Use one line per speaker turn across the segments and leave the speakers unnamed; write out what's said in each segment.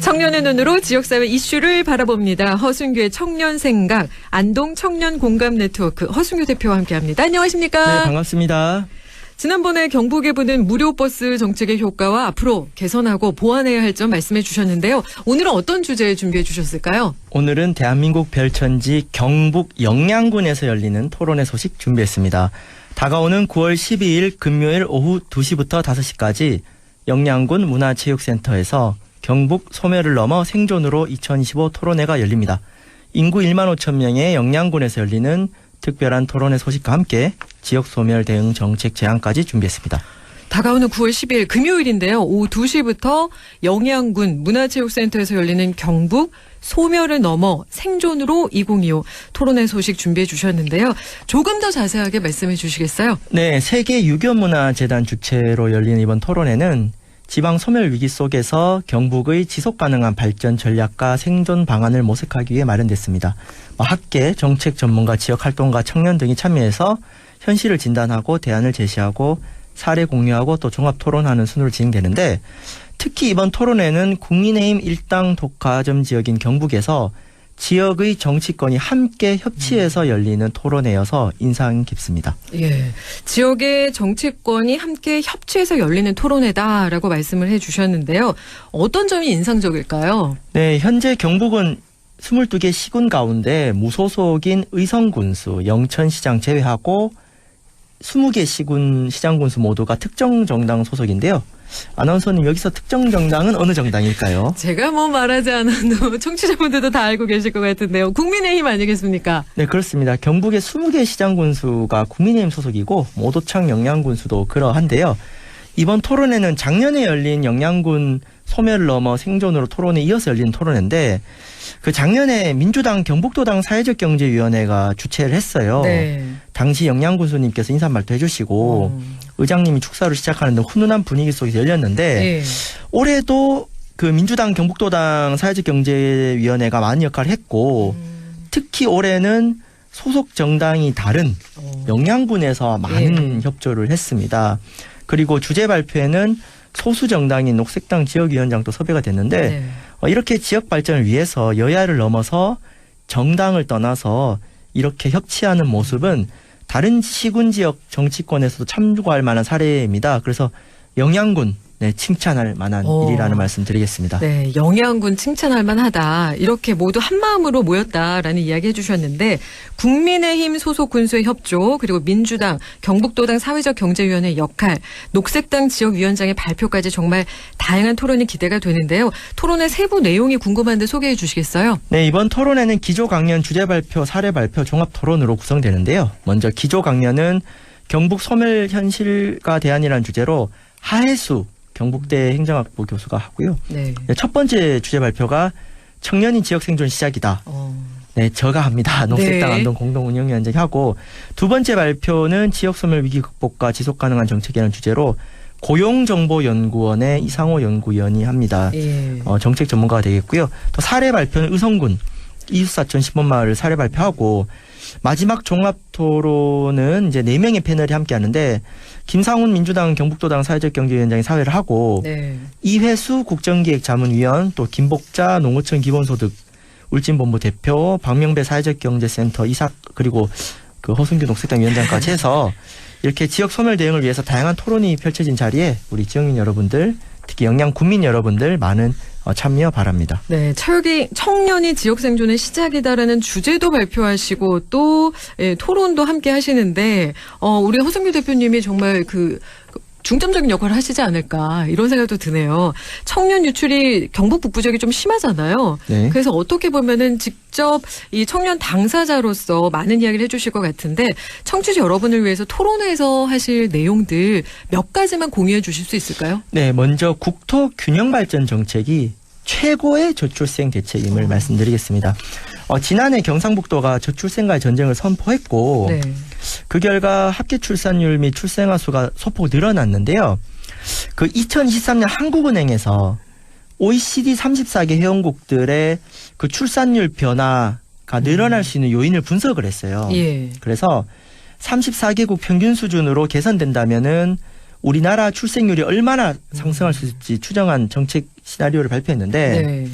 청년의 눈으로 지역사회 이슈를 바라봅니다. 허순규의 청년생각, 안동 청년공감네트워크 허순규 대표와 함께합니다. 안녕하십니까?
네, 반갑습니다.
지난번에 경북에 부는 무료버스 정책의 효과와 앞으로 개선하고 보완해야 할 점 말씀해 주셨는데요. 오늘은 어떤 주제 준비해 주셨을까요?
오늘은 대한민국 별천지 경북 영양군에서 열리는 토론회 소식 준비했습니다. 다가오는 9월 12일 금요일 오후 2시부터 5시까지 영양군 문화체육센터에서 경북 소멸을 넘어 생존으로 2025 토론회가 열립니다. 인구 1만 5천 명의 영양군에서 열리는 특별한 토론회 소식과 함께 지역 소멸 대응 정책 제안까지 준비했습니다.
다가오는 9월 12일 금요일인데요. 오후 2시부터 영양군 문화체육센터에서 열리는 경북 소멸을 넘어 생존으로 2025 토론회 소식 준비해 주셨는데요. 조금 더 자세하게 말씀해 주시겠어요?
네, 세계 유교문화재단 주최로 열리는 이번 토론회는 지방 소멸 위기 속에서 경북의 지속 가능한 발전 전략과 생존 방안을 모색하기 위해 마련됐습니다. 학계, 정책 전문가, 지역 활동가, 청년 등이 참여해서 현실을 진단하고 대안을 제시하고 사례 공유하고 또 종합 토론하는 순으로 진행되는데, 특히 이번 토론회는 국민의힘 일당 독과점 지역인 경북에서 지역의 정치권이 함께 협치해서 열리는 토론회여서 인상 깊습니다.
예, 지역의 정치권이 함께 협치해서 열리는 토론회다라고 말씀을 해주셨는데요. 어떤 점이 인상적일까요? 네,
현재 경북은 22개 시군 가운데 무소속인 의성군수, 영천시장 제외하고 20개 시군 시장군수 모두가 특정 정당 소속인데요. 아나운서님, 여기서 특정 정당은 어느 정당일까요?
제가 뭐 말하지 않아도 청취자분들도 다 알고 계실 것 같은데요. 국민의힘 아니겠습니까?
네, 그렇습니다. 경북의 20개 시장군수가 국민의힘 소속이고 오도창 영양군수도 그러한데요. 이번 토론회는 작년에 열린 영양군 소멸을 넘어 생존으로 토론에 이어서 열린 토론회인데, 그 작년에 민주당 경북도당 사회적경제위원회가 주최를 했어요. 네. 당시 영양군수님께서 인사말도 해주시고 의장님이 축사로 시작하는 등 훈훈한 분위기 속에서 열렸는데, 네. 올해도 그 민주당 경북도당 사회적경제위원회가 많은 역할을 했고 특히 올해는 소속 정당이 다른 영양군에서 많은 협조를 했습니다. 그리고 주제 발표에는 소수 정당인 녹색당 지역위원장도 섭외가 됐는데, 이렇게 지역 발전을 위해서 여야를 넘어서 정당을 떠나서 이렇게 협치하는 모습은 다른 시군 지역 정치권에서도 참고할 만한 사례입니다. 그래서 영양군, 네, 칭찬할 만한 일이라는 말씀 드리겠습니다.
네, 영양군 칭찬할 만하다. 이렇게 모두 한 마음으로 모였다라는 이야기 해주셨는데, 국민의힘 소속 군수의 협조, 그리고 민주당, 경북도당 사회적경제위원회 역할, 녹색당 지역위원장의 발표까지 정말 다양한 토론이 기대가 되는데요. 토론의 세부 내용이 궁금한데 소개해 주시겠어요?
네, 이번 토론회는 기조 강연, 주제 발표, 사례 발표, 종합 토론으로 구성되는데요. 먼저 기조 강연은 경북 소멸 현실과 대안이라는 주제로 하혜수 경북대 행정학부 교수가 하고요. 네. 첫 번째 주제 발표가 청년이 지역 생존 시작이다. 네, 저가 합니다. 녹색당 네. 안동 공동운영위원장이 하고, 두 번째 발표는 지역 소멸 위기 극복과 지속 가능한 정책이라는 주제로 고용정보연구원의 이상호 연구위원이 합니다. 정책 전문가가 되겠고요. 또 사례 발표는 의성군 이웃사촌 신본마을 사례 발표하고, 마지막 종합 토론은 이제 4명의 패널이 함께 하는데, 김상훈 민주당 경북도당 사회적경제위원장이 사회를 하고, 네. 이회수 국정기획자문위원, 또 김복자 농어촌 기본소득 울진본부 대표, 박명배 사회적경제센터 이사, 그리고 그 허순규 녹색당 위원장까지 해서 이렇게 지역 소멸 대응을 위해서 다양한 토론이 펼쳐진 자리에 우리 지역민 여러분들, 특히 영양군민 여러분들 많은 참여 바랍니다.
네, 청년이 지역 생존의 시작이다라는 주제도 발표하시고 또 토론도 함께 하시는데, 우리 허순규 대표님이 정말 중점적인 역할을 하시지 않을까 이런 생각도 드네요. 청년 유출이 경북 북부 지역이 좀 심하잖아요. 네. 그래서 어떻게 보면은 직접 이 청년 당사자로서 많은 이야기를 해주실 것 같은데, 청취자 여러분을 위해서 토론회에서 하실 내용들 몇 가지만 공유해 주실 수 있을까요?
네, 먼저 국토 균형 발전 정책이 최고의 저출생 대책임을 말씀드리겠습니다. 지난해 경상북도가 저출생과의 전쟁을 선포했고, 네. 그 결과 합계 출산율 및 출생아 수가 소폭 늘어났는데요. 그 2023년 한국은행에서 OECD 34개 회원국들의 그 출산율 변화가 늘어날 수 있는 요인을 분석을 했어요. 예. 그래서 34개국 평균 수준으로 개선된다면은 우리나라 출생률이 얼마나 상승할 수 있을지 추정한 정책 시나리오를 발표했는데
네.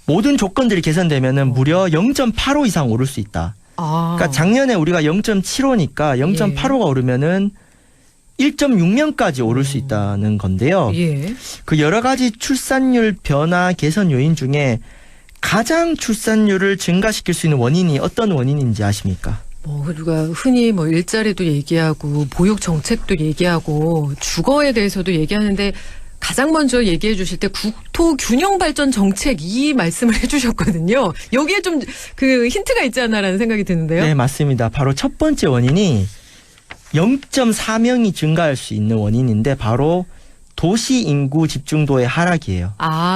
모든 조건들이 개선되면은 무려 0.85 이상 오를 수 있다. 그러니까 작년에 우리가 0.75니까 0.85가 오르면은 1.6명까지 오를 수 있다는 건데요.
예.
그 여러 가지 출산율 변화 개선 요인 중에 가장 출산율을 증가시킬 수 있는 원인이 어떤 원인인지 아십니까?
우리가 흔히 일자리도 얘기하고 보육 정책도 얘기하고 주거에 대해서도 얘기하는데 가장 먼저 얘기해 주실 때 국토 균형 발전 정책 이 말씀을 해 주셨거든요. 여기에 좀 그 힌트가 있지 않나라는 생각이 드는데요.
네, 맞습니다. 바로 첫 번째 원인이 0.4명이 증가할 수 있는 원인인데 바로 도시 인구 집중도의 하락이에요.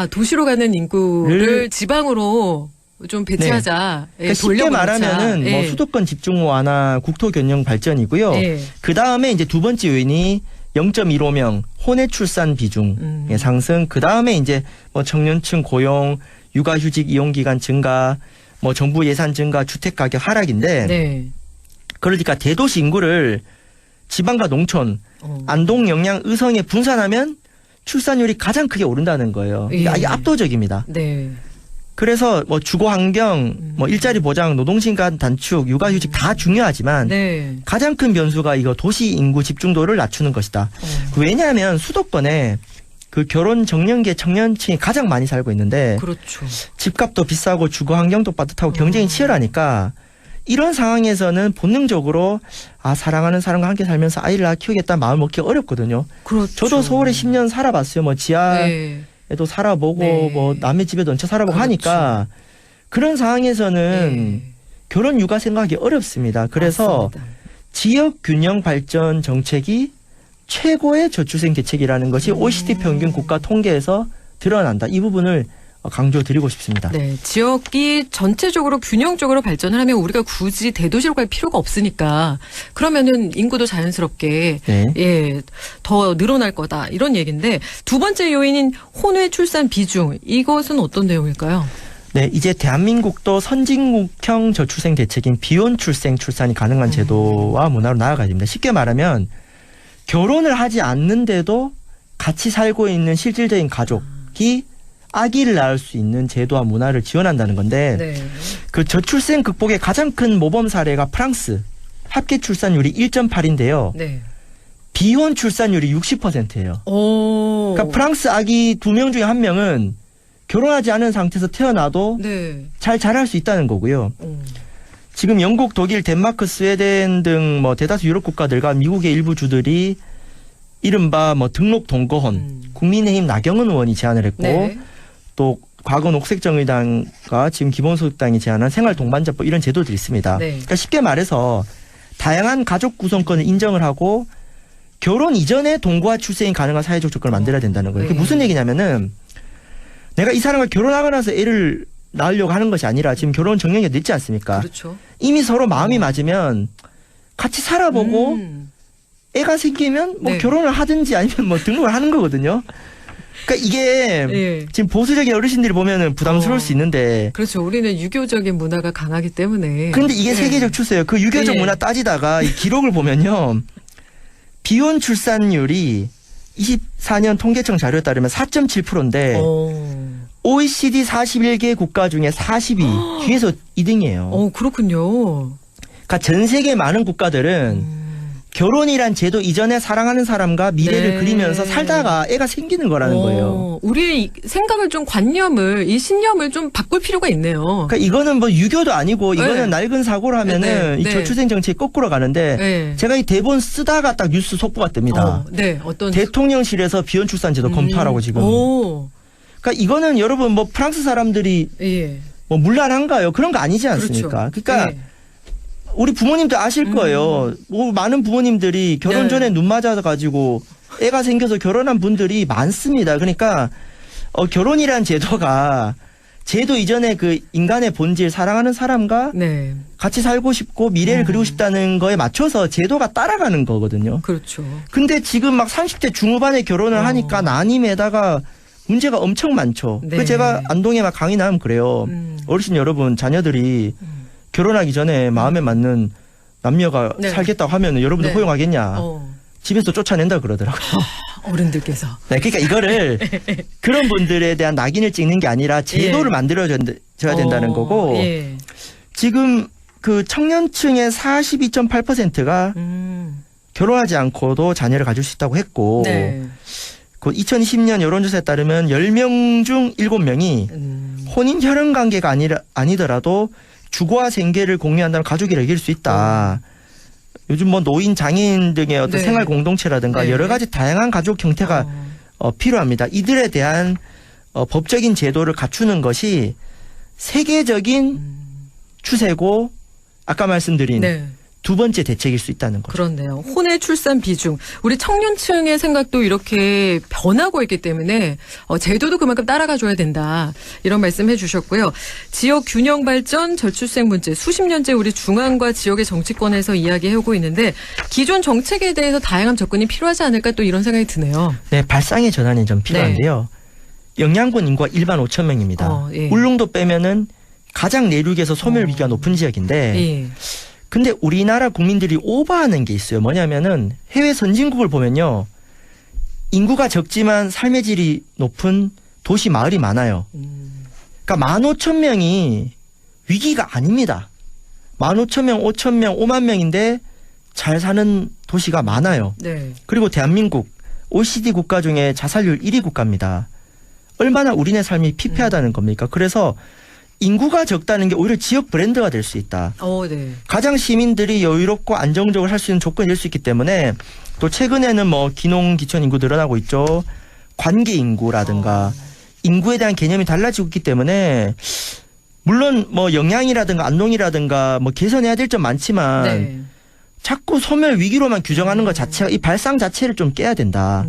도시로 가는 인구를 지방으로 좀 배치하자.
네. 그러니까 쉽게 말하면은 수도권 집중 완화, 국토 균형 발전이고요. 그 다음에 이제 두 번째 요인이 0.15명 혼외 출산 비중의 상승. 그 다음에 이제 청년층 고용, 육아휴직 이용 기간 증가, 정부 예산 증가, 주택 가격 하락인데.
네.
그러니까 대도시 인구를 지방과 농촌, 안동, 영양, 의성에 분산하면 출산율이 가장 크게 오른다는 거예요. 이게 압도적입니다.
네.
그래서 주거 환경, 일자리 보장, 노동시간 단축, 육아휴직 다 중요하지만
네. 가장
큰 변수가 이거 도시 인구 집중도를 낮추는 것이다. 왜냐하면 수도권에 그 결혼 정년기의 청년층이 가장 많이 살고 있는데
그렇죠.
집값도 비싸고 주거 환경도 빠듯하고 경쟁이 치열하니까 이런 상황에서는 본능적으로 사랑하는 사람과 함께 살면서 아이를 키우겠다는 마음을 먹기 어렵거든요.
그렇죠.
저도 서울에 10년 살아봤어요. 지하에도 살아보고 남의 집에도 얹혀 살아보고 하니까 그런 상황에서는 결혼 육아 생각이 어렵습니다. 그래서 맞습니다. 지역 균형 발전 정책이 최고의 저출생 대책이라는 것이 OECD 평균 국가 통계에서 드러난다. 이 부분을 강조드리고 싶습니다.
네, 지역이 전체적으로 균형적으로 발전을 하면 우리가 굳이 대도시로 갈 필요가 없으니까 그러면은 인구도 자연스럽게 더 늘어날 거다 이런 얘기인데 두 번째 요인인 혼외 출산 비중 이것은 어떤 내용일까요?
네, 이제 대한민국도 선진국형 저출생 대책인 비혼 출산이 가능한 제도와 문화로 나아가야 됩니다. 쉽게 말하면 결혼을 하지 않는데도 같이 살고 있는 실질적인 가족이 아기를 낳을 수 있는 제도와 문화를 지원한다는 건데 그 저출생 극복의 가장 큰 모범 사례가 프랑스 합계 출산율이 1.8인데요. 비혼 출산율이 60%예요. 그러니까 프랑스 아기 2명 중에 1명은 결혼하지 않은 상태에서 태어나도 잘 자랄 수 있다는 거고요. 지금 영국, 독일, 덴마크, 스웨덴 등 대다수 유럽 국가들과 미국의 일부 주들이 이른바 등록 동거혼, 국민의힘 나경원 의원이 제안을 했고 또 과거 녹색정의당과 지금 기본소득당이 제안한 생활동반자법 이런 제도들이 있습니다. 그러니까 쉽게 말해서 다양한 가족 구성권을 인정을 하고 결혼 이전에 동거와 출생이 가능한 사회적 조건을 만들어야 된다는 거예요. 그게 무슨 얘기냐면은 내가 이 사람과 결혼하고 나서 애를 낳으려고 하는 것이 아니라 지금 결혼 정년이 늦지 않습니까?
그렇죠.
이미 서로 마음이 맞으면 같이 살아보고 애가 생기면 결혼을 하든지 아니면 등록을 하는 거거든요. 그러니까 이게 지금 보수적인 어르신들이 보면은 부담스러울 수 있는데
그렇죠. 우리는 유교적인 문화가 강하기 때문에.
그런데 이게 세계적 추세예요. 그 유교적 문화 따지다가 이 기록을 보면요. 비혼 출산율이 24년 통계청 자료에 따르면 4.7%인데 OECD 41개 국가 중에 40위 뒤에서 2등이에요.
그렇군요.
그러니까 전 세계 많은 국가들은 결혼이란 제도 이전에 사랑하는 사람과 미래를 그리면서 살다가 애가 생기는 거라는 거예요.
우리의 생각을 좀 이 신념을 좀 바꿀 필요가 있네요.
그러니까 이거는 유교도 아니고 이거는 낡은 사고로 하면은 이 저출생 정책이 거꾸로 가는데 제가 이 대본 쓰다가 딱 뉴스 속보가 뜹니다.
어떤
대통령실에서 비혼 출산 제도 검토하라고 지금. 그러니까 이거는 여러분 프랑스 사람들이 문란한가요? 그런 거 아니지 않습니까?
그렇죠.
그러니까 우리 부모님도 아실 거예요. 많은 부모님들이 결혼 전에 눈 맞아가지고 애가 생겨서 결혼한 분들이 많습니다. 그러니까 결혼이란 제도가 제도 이전에 그 인간의 본질 사랑하는 사람과 같이 살고 싶고 미래를 그리고 싶다는 거에 맞춰서 제도가 따라가는 거거든요.
그렇죠.
근데 지금 막 30대 중후반에 결혼을 하니까 난임에다가 문제가 엄청 많죠. 그 제가 안동에 막 강의 나면 그래요. 어르신 여러분 자녀들이 결혼하기 전에 마음에 맞는 남녀가
네.
살겠다고 하면 여러분들
네.
허용하겠냐. 집에서 쫓아낸다 그러더라고요.
어른들께서.
네, 그러니까 이거를 그런 분들에 대한 낙인을 찍는 게 아니라 제도를 만들어줘야 된다는 거고
예.
지금 그 청년층의 42.8%가 결혼하지 않고도 자녀를 가질 수 있다고 했고
네.
그 2020년 여론조사에 따르면 10명 중 7명이 혼인 혈연 관계가 아니더라도 주거와 생계를 공유한다면 가족이라 이길 수 있다. 요즘 뭐 노인, 장애인 등의 어떤
네.
생활 공동체라든가
네.
여러 가지 다양한 가족 형태가 필요합니다. 이들에 대한 법적인 제도를 갖추는 것이 세계적인 추세고 아까 말씀드린
네.
두 번째 대책일 수 있다는 거죠.
그렇네요. 혼외 출산 비중. 우리 청년층의 생각도 이렇게 변하고 있기 때문에 제도도 그만큼 따라가줘야 된다. 이런 말씀 해주셨고요. 지역 균형 발전, 저출생 문제 수십 년째 우리 중앙과 지역의 정치권에서 이야기하고 있는데 기존 정책에 대해서 다양한 접근이 필요하지 않을까 또 이런 생각이 드네요.
네, 발상의 전환이 좀 필요한데요. 영양군 인구가 1만 5천 명입니다.
예.
울릉도 빼면은 가장 내륙에서 소멸 위기가 높은 지역인데
예.
근데 우리나라 국민들이 오버하는 게 있어요. 뭐냐면은 해외 선진국을 보면요. 인구가 적지만 삶의 질이 높은 도시 마을이 많아요. 그러니까 15,000명이 위기가 아닙니다. 15,000명, 5,000명, 5만 명인데 잘 사는 도시가 많아요.
네.
그리고 대한민국 OECD 국가 중에 자살률 1위 국가입니다. 얼마나 우리네 삶이 피폐하다는 겁니까? 그래서 인구가 적다는 게 오히려 지역 브랜드가 될 수 있다.
네.
가장 시민들이 여유롭고 안정적으로 살 수 있는 조건이 될 수 있기 때문에 또 최근에는 뭐 기농 기촌 인구 늘어나고 있죠. 관계 인구라든가 인구에 대한 개념이 달라지고 있기 때문에 물론 뭐 영양이라든가 안농이라든가 뭐 개선해야 될 점 많지만
네.
자꾸 소멸 위기로만 규정하는 것 자체가 이 발상 자체를 좀 깨야 된다.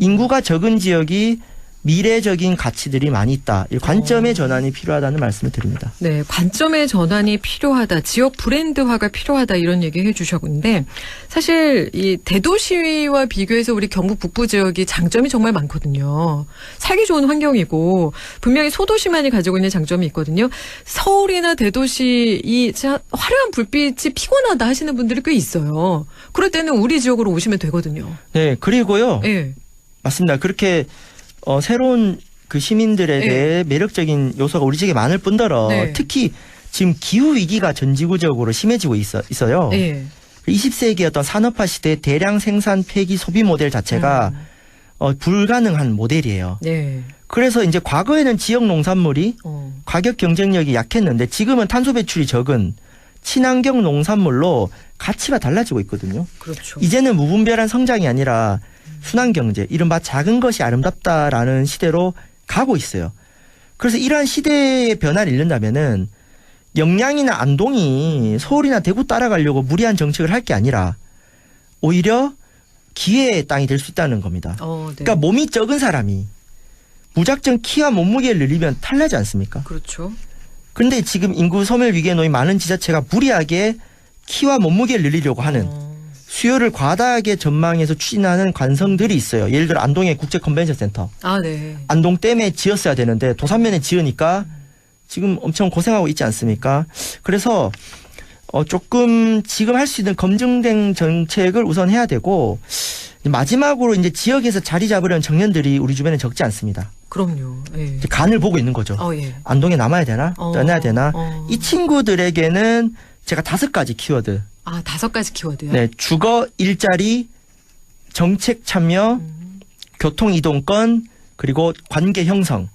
인구가 적은 지역이 미래적인 가치들이 많이 있다. 이 관점의 전환이 필요하다는 말씀을 드립니다.
네, 관점의 전환이 필요하다. 지역 브랜드화가 필요하다. 이런 얘기 해주셨는데 사실 이 대도시와 비교해서 우리 경북 북부 지역이 장점이 정말 많거든요. 살기 좋은 환경이고 분명히 소도시만이 가지고 있는 장점이 있거든요. 서울이나 대도시 이 화려한 불빛이 피곤하다 하시는 분들이 꽤 있어요. 그럴 때는 우리 지역으로 오시면 되거든요.
네, 그리고요.
네.
맞습니다. 그렇게 새로운 그 시민들에 대해 매력적인 요소가 우리 지역에 많을 뿐더러
네.
특히 지금 기후 위기가 전 지구적으로 심해지고 있어요.
네.
20세기 어떤 산업화 시대의 대량 생산 폐기 소비 모델 자체가 불가능한 모델이에요.
네.
그래서 이제 과거에는 지역 농산물이 가격 경쟁력이 약했는데 지금은 탄소 배출이 적은 친환경 농산물로 가치가 달라지고 있거든요.
그렇죠.
이제는 무분별한 성장이 아니라 순환경제, 이른바 작은 것이 아름답다라는 시대로 가고 있어요. 그래서 이러한 시대의 변화를 읽는다면은 영양이나 안동이 서울이나 대구 따라가려고 무리한 정책을 할 게 아니라 오히려 기회의 땅이 될 수 있다는 겁니다.
네.
그러니까 몸이 적은 사람이 무작정 키와 몸무게를 늘리면 탈나지 않습니까?
그렇죠.
그런데 지금 인구 소멸 위기에 놓인 많은 지자체가 무리하게 키와 몸무게를 늘리려고 하는 수요를 과다하게 전망해서 추진하는 관성들이 있어요. 예를 들어 안동의 국제 컨벤션 센터.
네.
안동댐에 지었어야 되는데 도산면에 지으니까 지금 엄청 고생하고 있지 않습니까? 그래서 조금 지금 할 수 있는 검증된 정책을 우선 해야 되고 마지막으로 이제 지역에서 자리 잡으려는 청년들이 우리 주변에 적지 않습니다.
그럼요. 예.
이제 간을 보고 있는 거죠.
예.
안동에 남아야 되나? 떠나야 되나? 이 친구들에게는 제가 5가지 키워드.
5가지 키워드요?
네, 주거, 일자리, 정책 참여, 교통 이동권, 그리고 관계 형성.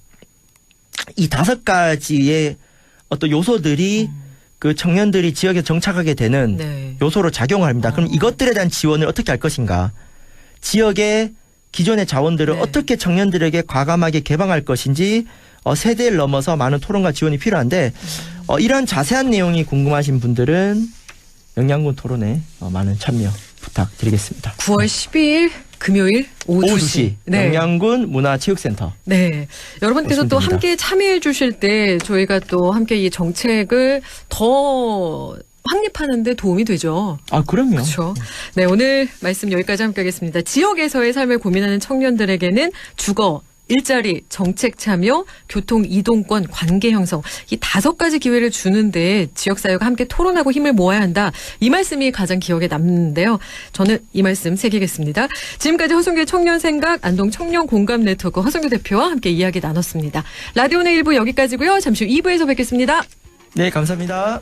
이 5가지의 어떤 요소들이 그 청년들이 지역에 정착하게 되는
네.
요소로 작용을 합니다. 그럼 이것들에 대한 지원을 어떻게 할 것인가? 지역의 기존의 자원들을
네.
어떻게 청년들에게 과감하게 개방할 것인지 세대를 넘어서 많은 토론과 지원이 필요한데 이런 자세한 내용이 궁금하신 분들은 영양군 토론에 많은 참여 부탁드리겠습니다.
9월 12일 금요일 오후 2시. 네.
영양군 문화체육센터.
네. 여러분께서 또
됩니다.
함께 참여해 주실 때 저희가 또 함께 이 정책을 더 확립하는 데 도움이 되죠.
그럼요.
그렇죠. 네, 오늘 말씀 여기까지 함께 하겠습니다. 지역에서의 삶을 고민하는 청년들에게는 주거, 일자리, 정책 참여, 교통 이동권, 관계 형성 이 5가지 기회를 주는데 지역사회가 함께 토론하고 힘을 모아야 한다. 이 말씀이 가장 기억에 남는데요. 저는 이 말씀 새기겠습니다. 지금까지 허성규의 청년생각 안동 청년공감네트워크 허성규 대표와 함께 이야기 나눴습니다. 라디오의 1부 여기까지고요. 잠시 후 2부에서 뵙겠습니다.
네, 감사합니다.